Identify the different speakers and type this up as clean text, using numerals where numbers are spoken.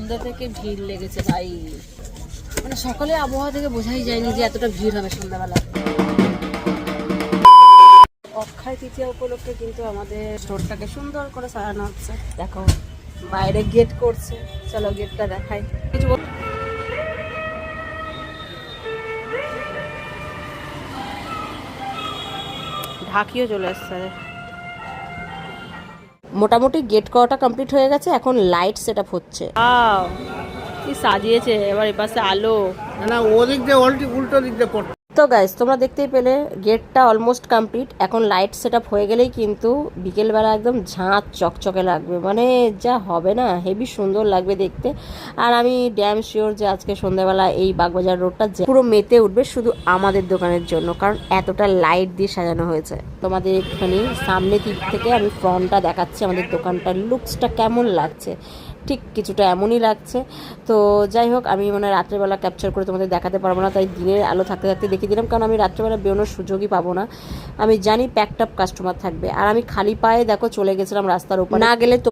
Speaker 1: সন্ধ্যা থেকে ভিড় লেগেছে ভাই, মানে সকালে আবহাওয়া থেকে বোঝাই যায়নি যে এতটা ভিড় হবে সন্ধ্যাবেলা। অক্ষয় তৃতীয়া উপলক্ষে কিন্তু আমাদের স্টোরটাকে সুন্দর করে সাজানো হচ্ছে। দেখো বাইরে গেট করছে, চলো গেটটা দেখাই। কিছু ঢাকিও চলে আসছে। মোটামুটি গেট করাটা কমপ্লিট হয়ে গেছে, এখন লাইট সেট আপ হচ্ছে। কি সাজিয়েছে, এবার এপাশে আলো,
Speaker 2: না ও দিক দিয়ে উল্টো দিক দিয়ে পড়ছে।
Speaker 1: তো গাইস তোমরা দেখতেই পেলে গেটটা অলমোস্ট কমপ্লিট। এখন লাইট সেট আপ হয়ে গেলেই কিন্তু বিকেলবেলা একদম ঝাঁক চকচকে লাগবে, মানে যা হবে না, হেভি সুন্দর লাগবে দেখতে। আর আমি ড্যাম শিওর যে আজকে সন্ধ্যাবেলা এই বাগবাজার রোডটা পুরো মেতে উঠবে শুধু আমাদের দোকানের জন্য, কারণ এতটা লাইট দিয়ে সাজানো হয়েছে। তোমাদের এখানে সামনে দিক থেকে আমি ফ্রন্টটা দেখাচ্ছি, আমাদের দোকানটার লুকসটা কেমন লাগছে, ঠিক কিছুটা এমনই লাগছে। তো যাই হোক, আমি মানে রাত্রেবেলা ক্যাপচার করে তোমাদের দেখাতে পারবো না, তাই দিনের আলো থাকতে থাকতে দেখিয়ে দিলাম, কারণ আমি রাত্রেবেলা বেরোনোর সুযোগই পাবো না। আমি জানি প্যাকড আপ কাস্টমার থাকবে, আর আমি খালি পায়ে দেখো চলে গেছিলাম রাস্তার উপর, না গেলে তো